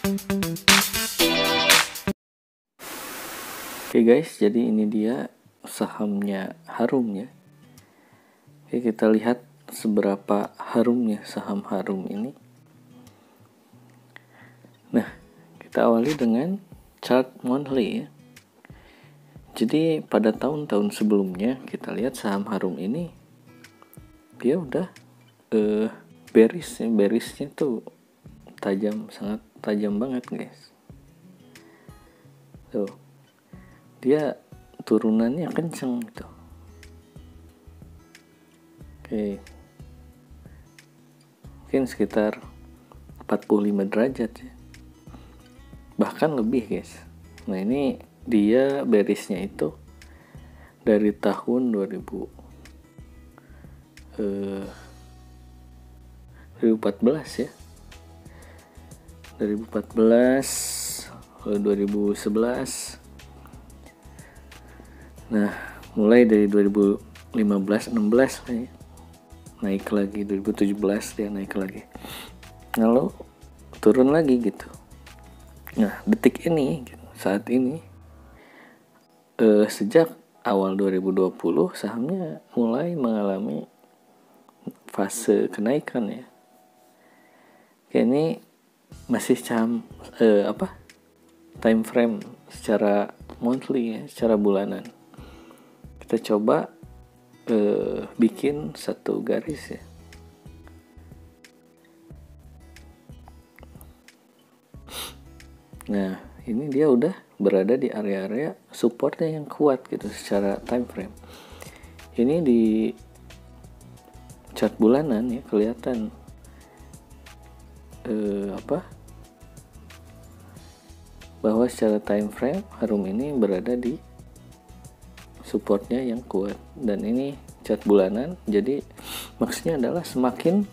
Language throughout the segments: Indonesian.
Oke guys, jadi ini dia sahamnya Harum ya. Oke, kita lihat seberapa harumnya saham Harum ini. Nah, kita awali dengan chart monthly ya. Jadi pada tahun-tahun sebelumnya kita lihat saham Harum ini dia udah bearish ya. Bearishnya tuh tajam, sangat tajam banget guys. Tuh, dia turunannya kenceng gitu. Oke, mungkin sekitar 45 derajat ya, bahkan lebih guys. Nah, ini dia bearishnya itu dari tahun 2014 ya, 2014 2011. Nah, mulai dari 2015-16 lah ya, naik lagi. 2017 dia naik lagi, lalu turun lagi gitu. Nah, detik ini saat ini sejak awal 2020 sahamnya mulai mengalami fase kenaikan ya. Oke, ini masih time frame secara monthly ya, secara bulanan. Kita coba bikin satu garis ya. Nah, ini dia udah berada di area-area supportnya yang kuat gitu secara time frame. Ini di chart bulanan ya kelihatan bahwa secara time frame Harum ini berada di supportnya yang kuat. Dan ini chart bulanan, jadi maksudnya adalah semakin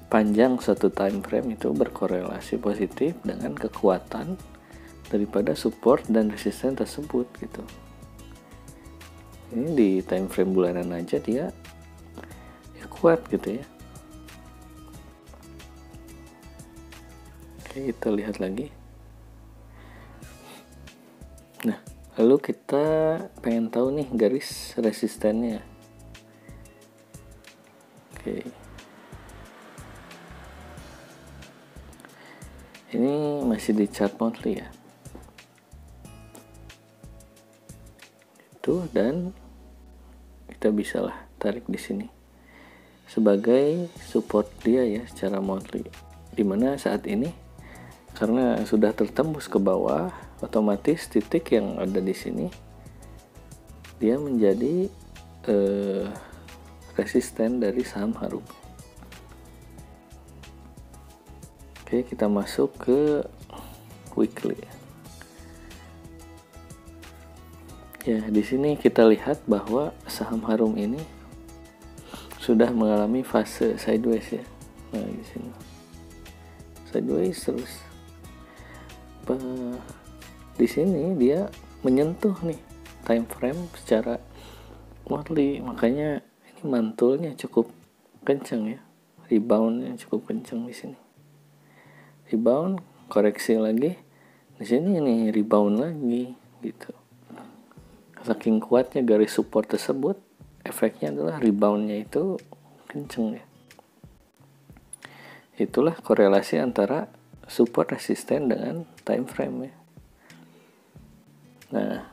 panjang satu time frame itu berkorelasi positif dengan kekuatan daripada support dan resisten tersebut gitu. Ini di time frame bulanan aja dia ya kuat gitu ya. Oke, kita lihat lagi. Nah, lalu kita pengen tahu nih garis resistennya. Oke, ini masih di chart monthly ya. Itu, dan kita bisa lah tarik di sini sebagai support dia ya secara monthly. Dimana saat ini karena sudah tertembus ke bawah, otomatis titik yang ada di sini dia menjadi resisten dari saham Harum. Oke, kita masuk ke weekly. Ya, di sini kita lihat bahwa saham Harum ini sudah mengalami fase sideways ya. Nah, di sini sideways terus. Di sini dia menyentuh nih time frame secara monthly, makanya ini mantulnya cukup kencang ya, reboundnya cukup kencang di sini. Rebound, koreksi lagi, di sini ini rebound lagi gitu. Saking kuatnya garis support tersebut, efeknya adalah reboundnya itu kencang ya. Itulah korelasi antara support resisten dengan time frame ya. Nah,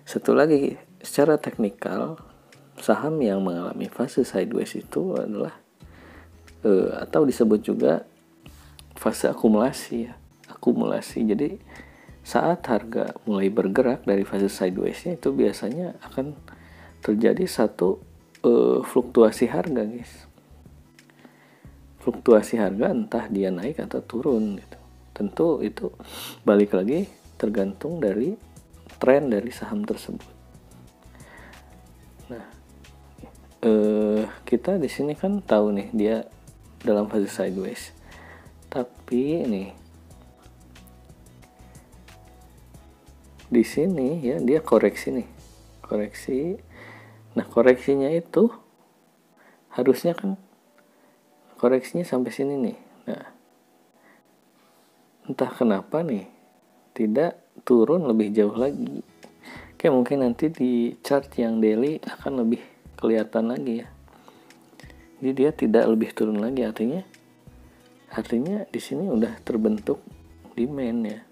satu lagi secara teknikal, saham yang mengalami fase sideways itu adalah atau disebut juga fase akumulasi ya. Akumulasi. Jadi saat harga mulai bergerak dari fase sidewaysnya itu biasanya akan terjadi satu fluktuasi harga guys. Fluktuasi harga entah dia naik atau turun gitu. Tentu itu balik lagi tergantung dari tren dari saham tersebut. Nah, kita di sini kan tahu nih dia dalam fase sideways. Tapi ini di sini ya dia koreksi nih. Koreksi. Nah, koreksinya itu harusnya kan koreksinya sampai sini nih. Nah, entah kenapa nih tidak turun lebih jauh lagi. Oke, mungkin nanti di chart yang daily akan lebih kelihatan lagi ya. Jadi dia tidak lebih turun lagi, artinya di sini udah terbentuk demand ya.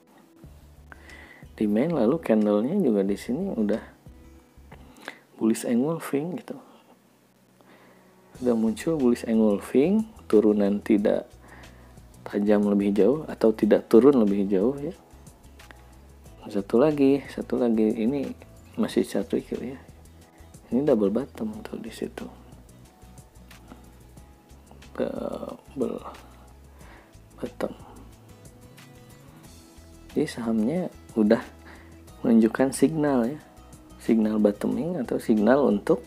Demand, lalu candlenya juga di sini udah bullish engulfing gitu. Sudah muncul bullish engulfing, turunan tidak tajam lebih jauh atau tidak turun lebih jauh ya. Satu lagi ini masih chart weekly ya. Ini double bottom tuh di situ. Double bottom. Jadi sahamnya udah menunjukkan signal ya. Signal bottoming atau signal untuk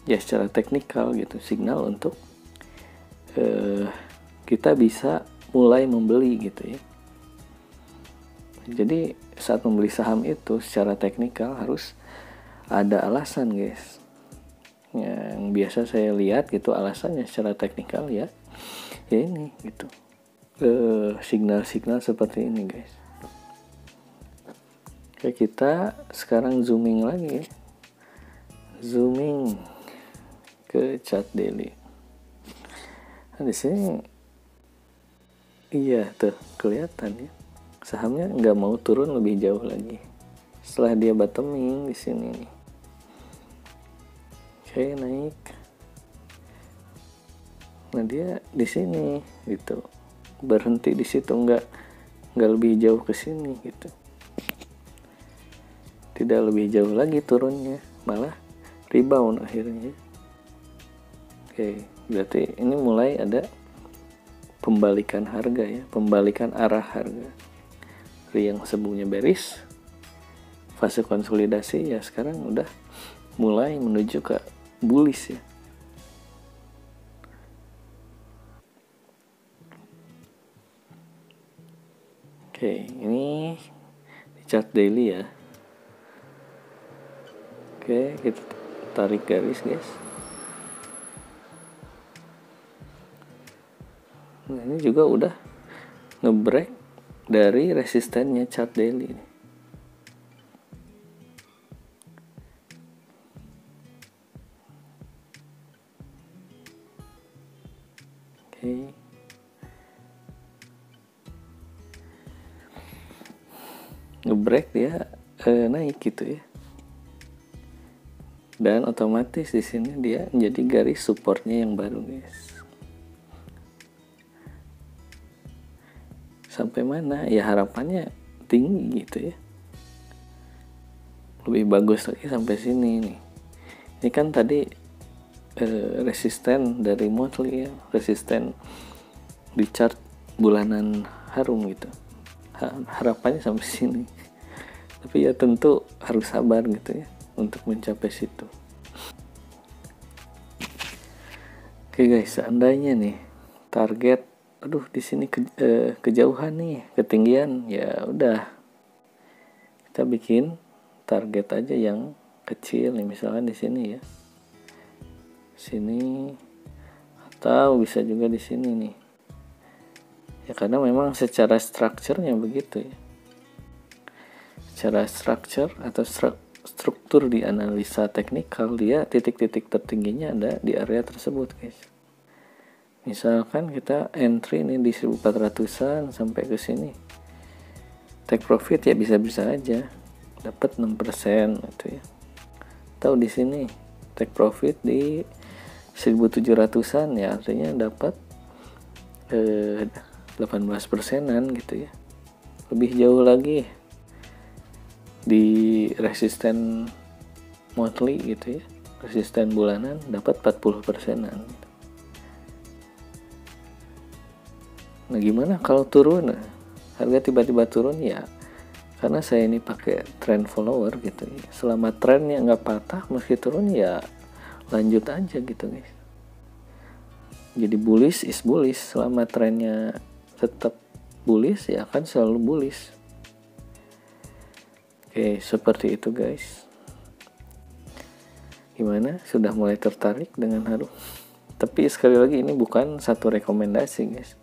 ya secara teknikal gitu, signal untuk kita bisa mulai membeli gitu ya. Jadi saat membeli saham itu secara teknikal harus ada alasan guys. Yang biasa saya lihat gitu alasannya secara teknikal ya ini gitu. Signal-signal seperti ini guys. Oke, kita sekarang zooming lagi ya. Zooming ke chart daily. Nah, di sini iya tuh kelihatan ya. Sahamnya nggak mau turun lebih jauh lagi. Setelah dia bottoming di sini nih. Oke, naik. Nah, dia di sini gitu. Berhenti di situ, nggak lebih jauh ke sini gitu. Tidak lebih jauh lagi turunnya, malah rebound akhirnya. Oke, berarti ini mulai ada pembalikan harga ya, pembalikan arah harga. Dari yang sebelumnya bearish, fase konsolidasi ya sekarang udah mulai menuju ke bullish ya. Oke, ini di chart daily ya. Oke, kita tarik garis guys. Nah, ini juga udah ngebreak dari resistennya chart daily. Oke. Ngebreak dia naik gitu ya. Dan otomatis di sini dia menjadi garis supportnya yang baru guys. Sampai mana ya, harapannya tinggi gitu ya, lebih bagus lagi sampai sini nih. Ini kan tadi resisten dari monthly ya, resisten di chart bulanan harum gitu. Harapannya sampai sini, tapi ya tentu harus sabar gitu ya untuk mencapai situ. Oke guys, seandainya nih target di sini kejauhan nih, ketinggian, ya udah kita bikin target aja yang kecil nih, misalnya di sini ya, sini, atau bisa juga di sini nih ya, karena memang secara strukturnya begitu ya, secara struktur atau struktur di analisa teknikal, dia titik-titik tertingginya ada di area tersebut guys. Misalkan kita entry nih di 1400-an sampai ke sini, take profit ya bisa-bisa aja dapat 6% gitu ya. Atau di sini take profit di 1700-an ya, artinya dapat 18%-an gitu ya. Lebih jauh lagi di resisten monthly gitu ya, resisten bulanan dapat 40%-an gitu. Nah, gimana kalau turun? Harga tiba-tiba turun ya, karena saya ini pakai trend follower gitu ya. Selama trennya nggak patah, meski turun ya lanjut aja gitu guys. Jadi bullish is bullish, selama trennya tetap bullish ya akan selalu bullish. Oke, seperti itu guys. Gimana? Sudah mulai tertarik dengan Harum? Tapi sekali lagi ini bukan satu rekomendasi guys.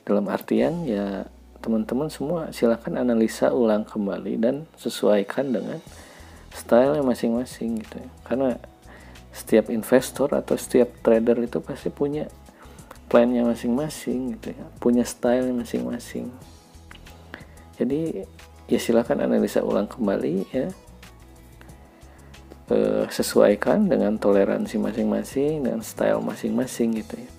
Dalam artian ya teman-teman semua silakan analisa ulang kembali dan sesuaikan dengan style masing-masing gitu ya. Karena setiap investor atau setiap trader itu pasti punya plannya masing-masing gitu ya, punya style masing-masing. Jadi ya silakan analisa ulang kembali ya, sesuaikan dengan toleransi masing-masing dan style masing-masing gitu ya.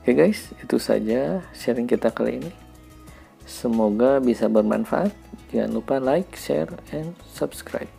Oke guys, itu saja sharing kita kali ini. Semoga bisa bermanfaat. Jangan lupa like, share, and subscribe.